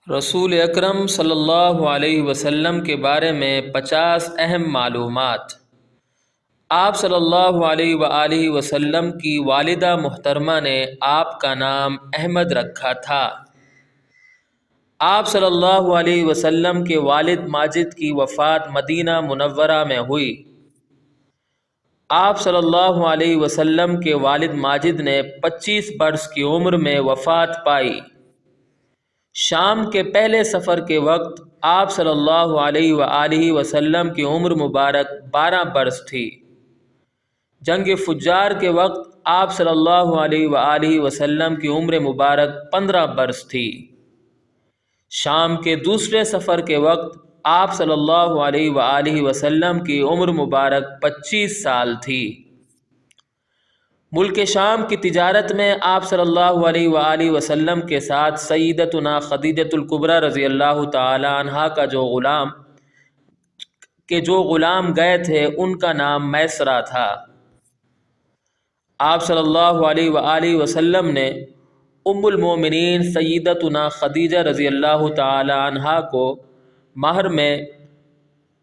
رسول اکرم صلی اللہ علیہ وسلم کے بارے میں 50 اہم معلومات۔ آپ صلی اللہ علیہ وآلہ وسلم کی والدہ محترمہ نے آپ کا نام احمد رکھا تھا۔ آپ صلی اللہ علیہ وسلم کے والد ماجد کی وفات مدینہ منورہ میں ہوئی۔ آپ صلی اللہ علیہ وسلم کے والد ماجد نے 25 برس کی عمر میں وفات پائی۔ شام کے پہلے سفر کے وقت آپ صلی اللہ علیہ وآلہ وسلم کی عمر مبارک 12 برس تھی۔ جنگ فجار کے وقت آپ صلی اللہ علیہ وآلہ وسلم کی عمر مبارک 15 برس تھی۔ شام کے دوسرے سفر کے وقت آپ صلی اللہ علیہ وآلہ وسلم کی عمر مبارک 25 سال تھی۔ ملک شام کی تجارت میں آپ صلی اللہ علیہ وآلہ وسلم کے ساتھ سیدتنا خدیجۃ الکبریٰ رضی اللہ تعالی عنہا کا جو غلام گئے تھے ان کا نام میسرہ تھا۔ آپ صلی اللہ علیہ وآلہ وسلم نے ام المومنین سیدتنا خدیجہ رضی اللہ تعالی عنہا کو مہر میں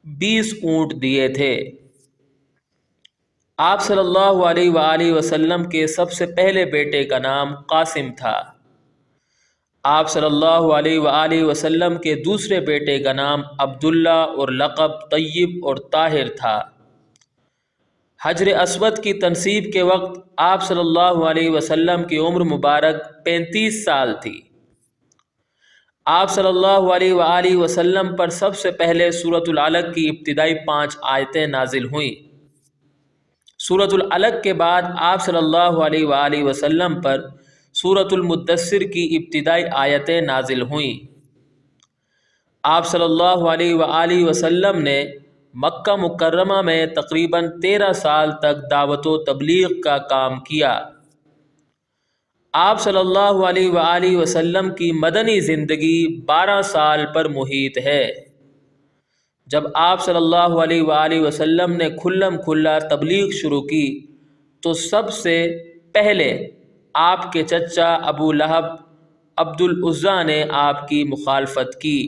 20 اونٹ دیے تھے۔ آپ صلی اللہ علیہ وآلہ وسلم کے سب سے پہلے بیٹے کا نام قاسم تھا۔ آپ صلی اللہ علیہ وآلہ وسلم کے دوسرے بیٹے کا نام عبداللہ اور لقب طیب اور طاہر تھا۔ حجر اسود کی تنصیب کے وقت آپ صلی اللہ علیہ وسلم کی عمر مبارک 35 سال تھی۔ آپ صلی اللہ علیہ وآلہ وسلم پر سب سے پہلے سورۃ العلق کی ابتدائی 5 آیتیں نازل ہوئیں۔ سورۃ العلق کے بعد آپ صلی اللہ علیہ وآلہ وسلم پر سورۃ المدثر کی ابتدائی آیتیں نازل ہوئیں۔ آپ صلی اللہ علیہ وآلہ وسلم نے مکہ مکرمہ میں تقریباً 13 سال تک دعوت و تبلیغ کا کام کیا۔ آپ صلی اللہ علیہ وآلہ وسلم کی مدنی زندگی 12 سال پر محیط ہے۔ جب آپ صلی اللہ علیہ وآلہ وسلم نے کھلم کھلا تبلیغ شروع کی تو سب سے پہلے آپ کے چچا ابو لہب عبد العزیٰ نے آپ کی مخالفت کی۔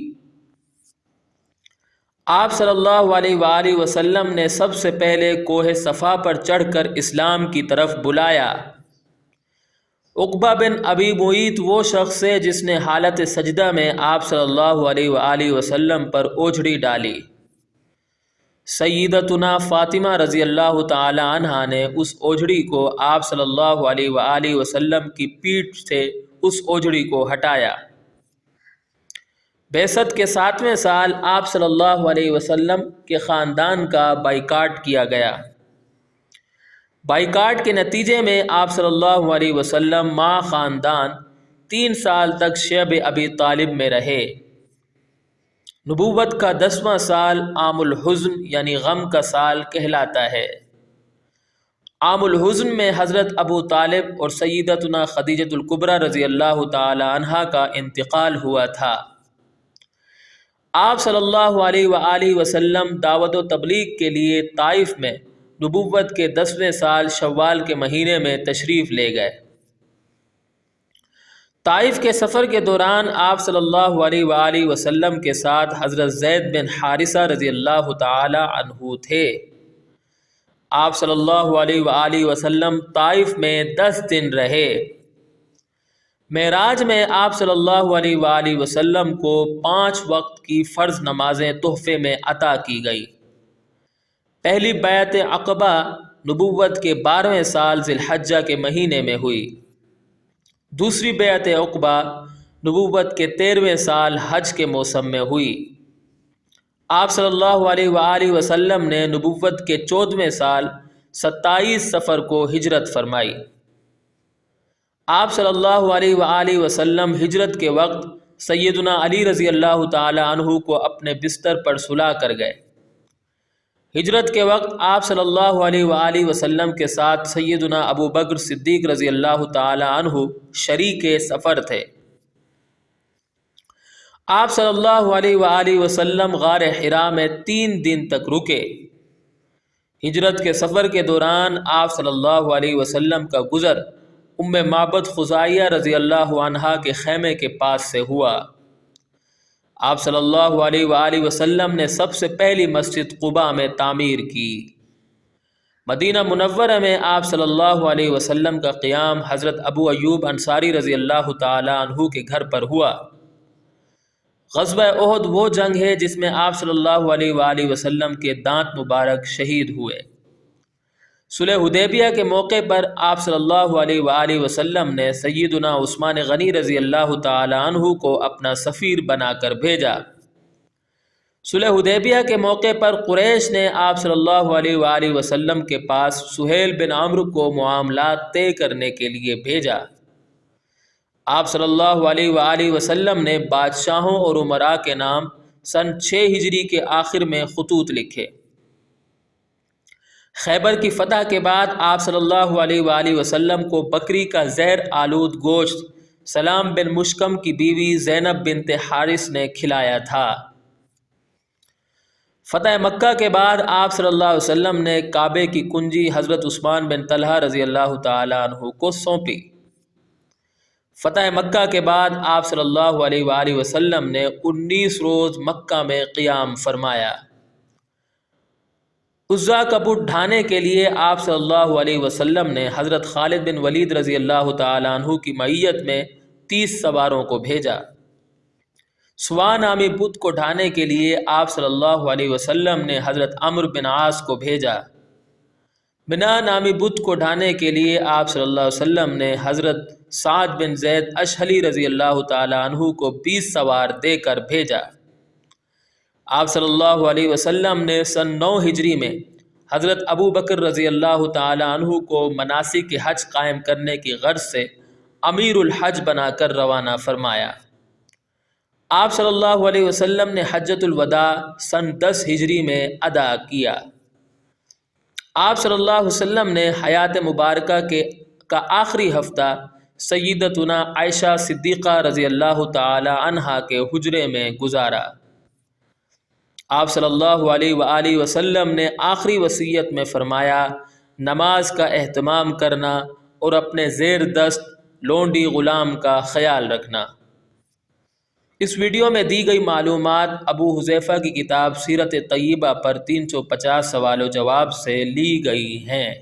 آپ صلی اللہ علیہ وآلہ وسلم نے سب سے پہلے کوہ صفا پر چڑھ کر اسلام کی طرف بلایا۔ عقبہ بن ابی معیط وہ شخص ہے جس نے حالت سجدہ میں آپ صلی اللہ علیہ وآلہ وسلم پر اوجھڑی ڈالی۔ سیدتنا فاطمہ رضی اللہ تعالی عنہا نے اس اوجھڑی کو آپ صلی اللہ علیہ وآلہ وسلم کی پیٹھ سے اس اوجھڑی کو ہٹایا۔ بعثت کے 7ویں سال آپ صلی اللہ علیہ وسلم کے خاندان کا بائیکاٹ کیا گیا۔ بائیکاٹ کے نتیجے میں آپ صلی اللہ علیہ وسلم مع خاندان 3 سال تک شیب ابی طالب میں رہے۔ نبوت کا 10واں سال عام الحزن یعنی غم کا سال کہلاتا ہے۔ عام الحزن میں حضرت ابو طالب اور سیدتنا خدیجۃ الکبریٰ رضی اللہ تعالی عنہا کا انتقال ہوا تھا۔ آپ صلی اللہ علیہ وآلہ وسلم دعوت و تبلیغ کے لیے طائف میں نبوت کے 10ویں سال شوال کے مہینے میں تشریف لے گئے۔ طائف کے سفر کے دوران آپ صلی اللہ علیہ وآلہ وسلم کے ساتھ حضرت زید بن حارثہ رضی اللہ تعالی عنہ تھے۔ آپ صلی اللہ علیہ وآلہ وسلم طائف میں 10 دن رہے۔ معراج میں آپ صلی اللہ علیہ وآلہ وسلم کو 5 وقت کی فرض نمازیں تحفے میں عطا کی گئی۔ پہلی بیعت عقبہ نبوت کے 12ویں سال ذی الحجہ کے مہینے میں ہوئی۔ دوسری بیعت عقبہ نبوت کے 13ویں سال حج کے موسم میں ہوئی۔ آپ صلی اللہ علیہ وآلہ وسلم نے نبوت کے 14ویں سال 27 صفر کو ہجرت فرمائی۔ آپ صلی اللہ علیہ وآلہ وسلم ہجرت کے وقت سیدنا علی رضی اللہ تعالی عنہ کو اپنے بستر پر سلا کر گئے۔ ہجرت کے وقت آپ صلی اللہ علیہ وآلہ وسلم کے ساتھ سیدنا ابو بکر صدیق رضی اللہ تعالی عنہ شریک سفر تھے۔ آپ صلی اللہ علیہ وآلہ وسلم غار حرا میں 3 دن تک رکے۔ ہجرت کے سفر کے دوران آپ صلی اللہ علیہ وسلم کا گزر ام معبد خزاعیہ رضی اللہ عنہا کے خیمے کے پاس سے ہوا۔ آپ صلی اللہ علیہ وآلہ وسلم نے سب سے پہلی مسجد قباء میں تعمیر کی۔ مدینہ منورہ میں آپ صلی اللہ علیہ وسلم کا قیام حضرت ابو ایوب انصاری رضی اللہ تعالی عنہ کے گھر پر ہوا۔ غزوہ احد وہ جنگ ہے جس میں آپ صلی اللہ علیہ وآلہ وسلم کے دانت مبارک شہید ہوئے۔ صلح حدیبیہ کے موقع پر آپ صلی اللہ علیہ وآلہ وسلم نے سیدنا عثمان غنی رضی اللہ تعالی عنہ کو اپنا سفیر بنا کر بھیجا۔ صلح حدیبیہ کے موقع پر قریش نے آپ صلی اللہ علیہ وآلہ وسلم کے پاس سہیل بن عمرو کو معاملات طے کرنے کے لیے بھیجا۔ آپ صلی اللہ علیہ وآلہ وسلم نے بادشاہوں اور امراء کے نام سن 6 ہجری کے آخر میں خطوط لکھے۔ خیبر کی فتح کے بعد آپ صلی اللہ علیہ وآلہ وسلم کو بکری کا زہر آلود گوشت سلام بن مشکم کی بیوی زینب بنت حارث نے کھلایا تھا۔ فتح مکہ کے بعد آپ صلی اللہ علیہ وسلم نے کعبے کی کنجی حضرت عثمان بن طلحہ رضی اللہ تعالی عنہ کو سونپی۔ فتح مکہ کے بعد آپ صلی اللہ علیہ وآلہ وسلم نے 19 روز مکہ میں قیام فرمایا۔ عزا کا بت ڈھانے کے لیے آپ صلی اللہ علیہ وسلم نے حضرت خالد بن ولید رضی اللہ تعالی عنہ کی معیت میں 30 سواروں کو بھیجا۔ سوا نامی بت کو ڈھانے کے لیے آپ صلی اللہ علیہ وسلم نے حضرت عمرو بن عاص کو بھیجا۔ بنا نامی بت کو ڈھانے کے لیے آپ صلی اللہ علیہ وسلم نے حضرت سعد بن زید اشہلی رضی اللہ تعالی عنہ کو 20 سوار دے کر بھیجا۔ آپ صلی اللہ علیہ وسلم نے سن 9 ہجری میں حضرت ابو بکر رضی اللہ تعالی عنہ کو مناسک حج قائم کرنے کی غرض سے امیر الحج بنا کر روانہ فرمایا۔ آپ صلی اللہ علیہ وسلم نے حجۃ الوداع سن 10 ہجری میں ادا کیا۔ آپ صلی اللہ علیہ وسلم نے حیات مبارکہ کا آخری ہفتہ سیدتنا عائشہ صدیقہ رضی اللہ تعالی عنہا کے حجرے میں گزارا۔ آپ صلی اللہ علیہ وآلہ وسلم نے آخری وصیت میں فرمایا، نماز کا اہتمام کرنا اور اپنے زیر دست لونڈی غلام کا خیال رکھنا۔ اس ویڈیو میں دی گئی معلومات ابو حذیفہ کی کتاب سیرت طیبہ پر 350 سوال و جواب سے لی گئی ہیں۔